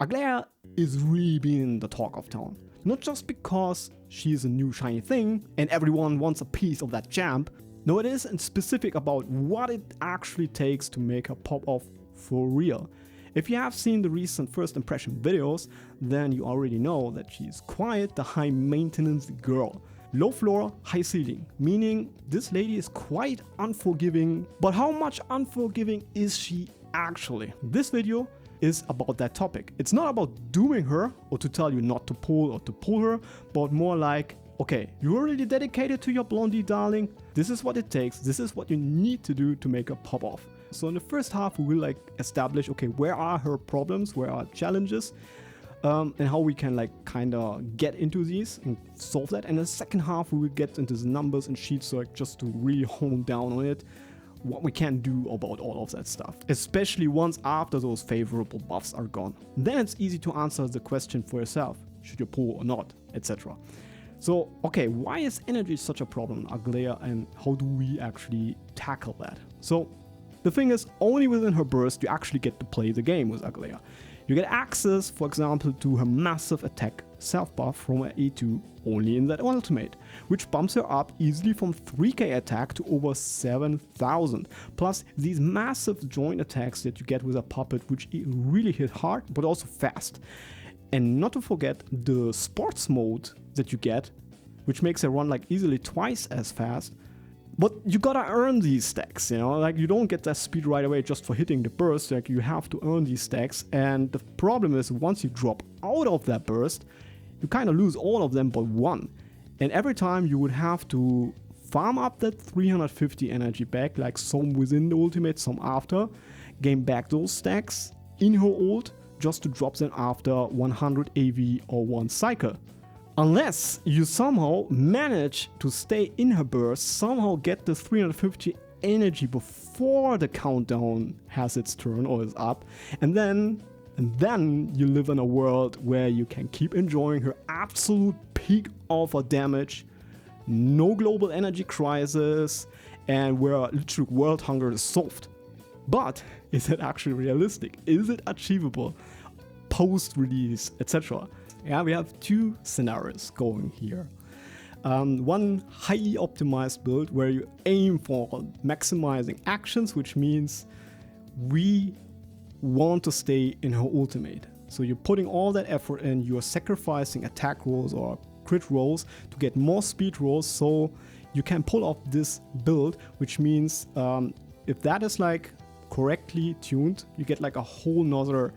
Aglaea is really being the talk of town. Not just because she's a new shiny thing and everyone wants a piece of that jam. No, it is specific about what it actually takes to make her pop off for real. If you have seen the recent first impression videos, then you already know that she's quite the high maintenance girl. Low floor, high ceiling, meaning this lady is quite unforgiving. But how much unforgiving is she actually? This video is about that topic. It's not about dooming her or to tell you not to pull or to pull her, but more like, okay, you're really dedicated to your blondie darling. This is what it takes. This is what you need to do to make her pop off. So in the first half, we will establish, okay, where are her problems, where are challenges, and how we can kind of get into these and solve that. And in the second half, we will get into the numbers and sheets, so just to really hone down on it, what we can do about all of that stuff, especially once after those favorable buffs are gone. Then it's easy to answer the question for yourself, should you pull or not, etc. So, okay, why is energy such a problem in Aglaea and how do we actually tackle that? So, the thing is, only within her burst you actually get to play the game with Aglaea. You get access, for example, to her massive attack self buff from her E2 only in that ultimate, which bumps her up easily from 3k attack to over 7000. Plus these massive joint attacks that you get with a puppet, which really hit hard but also fast. And not to forget the sports mode that you get, which makes her run easily twice as fast. But you gotta earn these stacks, you don't get that speed right away just for hitting the burst, you have to earn these stacks. And the problem is, once you drop out of that burst, you kind of lose all of them but one. And every time you would have to farm up that 350 energy back, some within the ultimate, some after, gain back those stacks in her ult, just to drop them after 100 AV or one cycle. Unless you somehow manage to stay in her burst, somehow get the 350 energy before the countdown has its turn or is up, and then you live in a world where you can keep enjoying her absolute peak of her damage, no global energy crisis, and where literally world hunger is solved. But is it actually realistic? Is it achievable post-release, etc.? Yeah, we have two scenarios going here. One highly optimized build where you aim for maximizing actions, which means we want to stay in her ultimate. So you're putting all that effort in, you're sacrificing attack rolls or crit rolls to get more speed rolls so you can pull off this build, which means if that is correctly tuned, you get a whole nother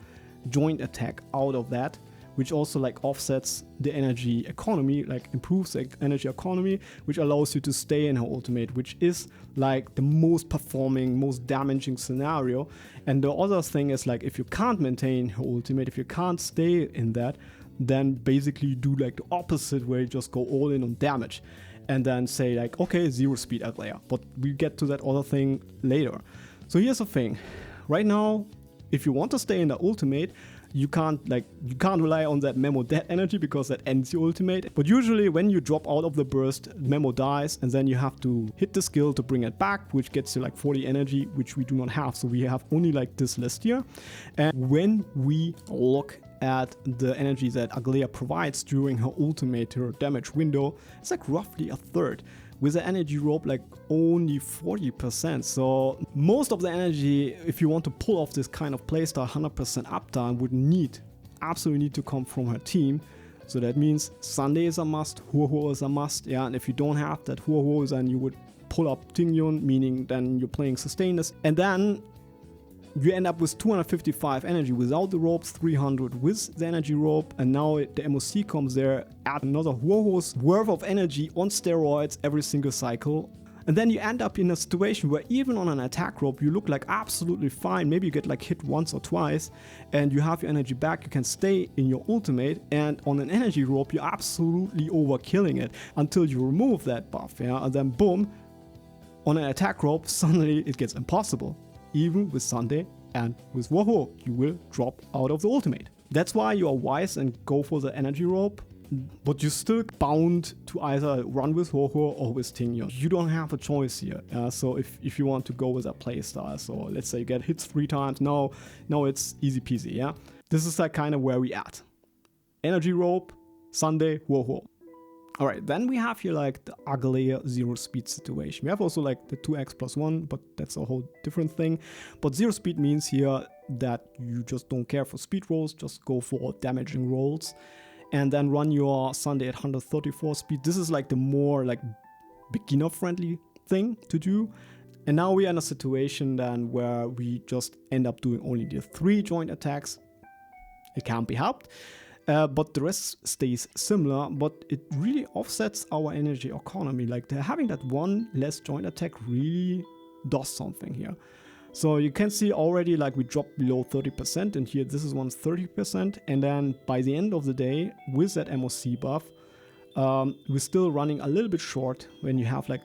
joint attack out of that, which also offsets the energy economy, improves the energy economy, which allows you to stay in her ultimate, which is the most performing, most damaging scenario. And the other thing is if you can't maintain her ultimate, if you can't stay in that, then basically do the opposite, where you just go all in on damage and then say okay, 0 speed Aglaea. But we get to that other thing later. So here's the thing. Right now, if you want to stay in the ultimate, you can't rely on that memo dead energy because that ends your ultimate. But usually when you drop out of the burst, memo dies and then you have to hit the skill to bring it back, which gets you 40 energy, which we do not have. So we have only this list here. And when we look at the energy that Aglaea provides during her ultimate, her damage window, it's roughly a third. With the energy rope only 40%. So most of the energy, if you want to pull off this kind of playstyle 100% uptime, would absolutely need to come from her team. So that means Sunday is a must, Huohuo is a must, yeah, and if you don't have that Huohuo, then you would pull up Tingyun, meaning then you're playing Sustainers, and then you end up with 255 energy without the ropes, 300 with the energy rope, and now the MOC comes there, add another Huohuo's worth of energy on steroids every single cycle. And then you end up in a situation where even on an attack rope you look absolutely fine, maybe you get hit once or twice and you have your energy back, you can stay in your ultimate, and on an energy rope you're absolutely overkilling it until you remove that buff, yeah, and then boom, on an attack rope suddenly it gets impossible. Even with Sunday and with Huohuo, you will drop out of the ultimate. That's why you are wise and go for the energy rope, but you're still bound to either run with Huohuo or with Tingyun. You don't have a choice here. So if you want to go with a playstyle, so let's say you get hits 3 times, now it's easy peasy, yeah? this is like kind of where we at. Energy rope, Sunday, whoa. All right, then we have here like the Aglaea 0 speed situation. We have also like the 2x+1, but that's a whole different thing. But 0 speed means here that you just don't care for speed rolls, just go for damaging rolls. And then run your Sunday at 134 speed. This is like the more like beginner friendly thing to do. And now we are in a situation then where we just end up doing only the 3 joint attacks. It can't be helped. But the rest stays similar, but it really offsets our energy economy. Like having that one less joint attack really does something here. So you can see already like we dropped below 30%, and here this is 30%. And then by the end of the day, with that MOC buff, we're still running a little bit short when you have like,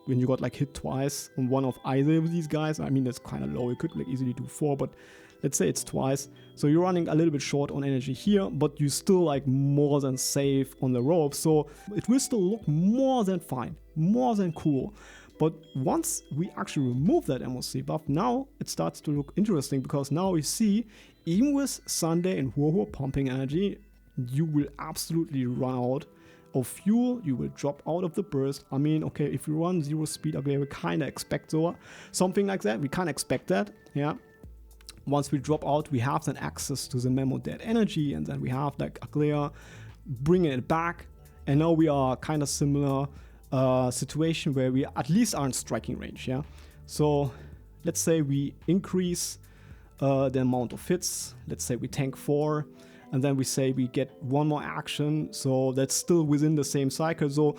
when you got like hit twice on one of either of these guys. I mean, that's kind of low. You could like easily do 4, but let's say it's twice. So you're running a little bit short on energy here, but you still like more than safe on the rope. So it will still look more than fine, more than cool. But once we actually remove that MOC buff, now it starts to look interesting, because now we see, even with Sunday and Huohuo pumping energy, you will absolutely run out of fuel, you will drop out of the burst. I mean, okay, if you run 0 speed, okay, we kind of expect something like that. We can't expect that, yeah. Once we drop out, we have then access to the Memo Dead energy, and then we have like Aglaea bringing it back. And now we are kind of similar situation where we at least are in striking range, yeah. So let's say we increase the amount of hits. Let's say we tank 4, and then we say we get 1 more action. So that's still within the same cycle. So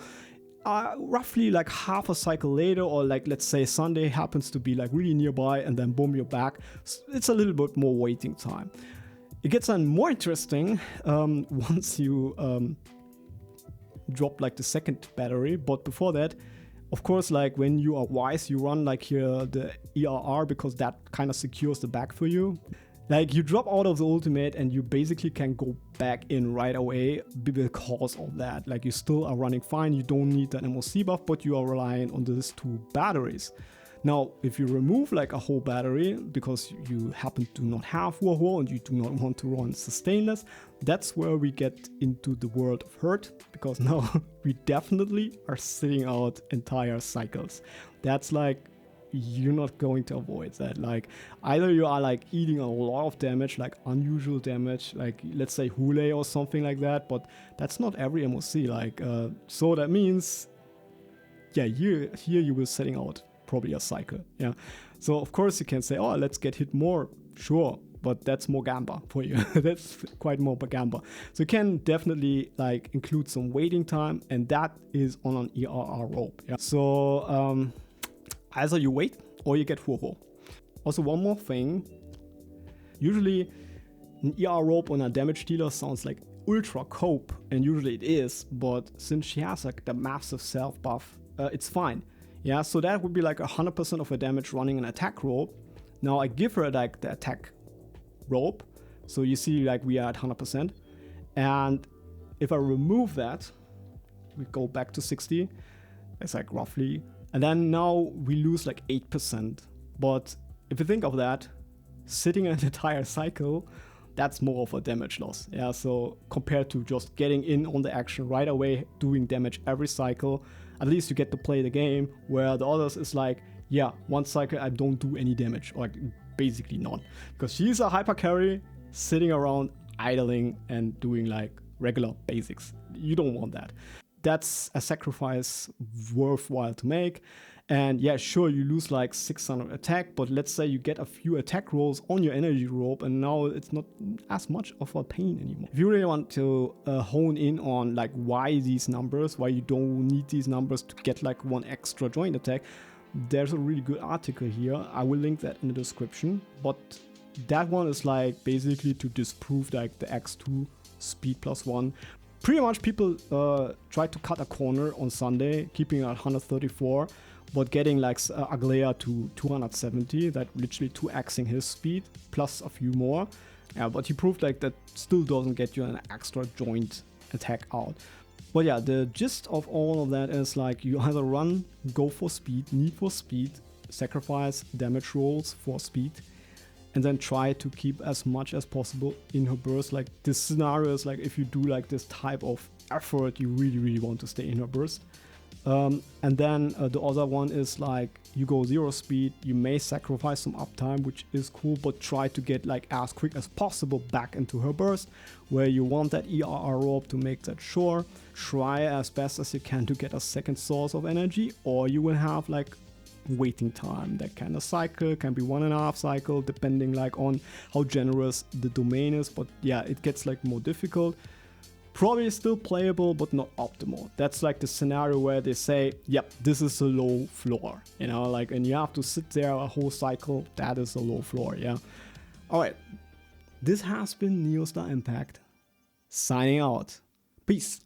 roughly like half a cycle later, or like let's say Sunday happens to be like really nearby, and then boom, you're back. It's a little bit more waiting time. It gets then more interesting once you drop like the second battery. But before that, of course, like when you are wise, you run like here the ERR, because that kind of secures the back for you. Like you drop out of the ultimate and you basically can go back in right away because of that. Like you still are running fine, you don't need that MOC buff, but you are relying on these 2 batteries. Now, if you remove like a whole battery because you happen to not have Huohuo and you do not want to run sustainless, that's where we get into the world of hurt, because now we definitely are sitting out entire cycles. That's like, you're not going to avoid that. Like either you are like eating a lot of damage, like unusual damage, like let's say Hule or something like that, but that's not every MOC. Like so that means, yeah, here you will setting out probably a cycle. Yeah. So of course you can say, oh, let's get hit more. Sure. But that's more gamba for you. That's quite more gamba. So you can definitely like include some waiting time, and that is on an ERR rope. Yeah. So either you wait or you get Huohuo. Also, one more thing. Usually an ER rope on a damage dealer sounds like ultra cope, and usually it is, but since she has like the massive self buff, it's fine. Yeah, so that would be like 100% of her damage running an attack rope. Now I give her like the attack rope, so you see like we are at 100%. And if I remove that, we go back to 60. It's like roughly, and then now we lose like 8%. But if you think of that, sitting an entire cycle, that's more of a damage loss. Yeah, so compared to just getting in on the action right away, doing damage every cycle, at least you get to play the game, where the others is like, yeah, one cycle I don't do any damage, or like basically none. Because she's a hyper carry, sitting around idling and doing like regular basics. You don't want that. That's a sacrifice worthwhile to make. And yeah, sure, you lose like 600 attack, but let's say you get a few attack rolls on your energy rope, and now it's not as much of a pain anymore. If you really want to hone in on like why these numbers, why you don't need these numbers to get like one extra joint attack, there's a really good article here. I will link that in the description, but that one is like basically to disprove like the X2 speed +1. Pretty much people try to cut a corner on Sunday, keeping it at 134, but getting like Aglaea to 270, that literally 2xing his speed plus a few more. Yeah, but he proved like that still doesn't get you an extra joint attack out. But yeah, the gist of all of that is like you either run, go for speed, need for speed, sacrifice damage rolls for speed, and then try to keep as much as possible in her burst. Like this scenario is like if you do like this type of effort, you really want to stay in her burst. And then the other one is like you go 0 speed, you may sacrifice some uptime, which is cool, but try to get like as quick as possible back into her burst, where you want that ERR orb to make that sure. Try as best as you can to get a second source of energy, or you will have like waiting time. That kind of cycle can be 1.5 cycle, depending like on how generous the domain is, but yeah, it gets like more difficult. Probably still playable, but not optimal. That's like the scenario where they say, yep, this is a low floor, you know, like, and you have to sit there a whole cycle. That is a low floor, yeah. All right, this has been Neostar Impact, signing out. Peace.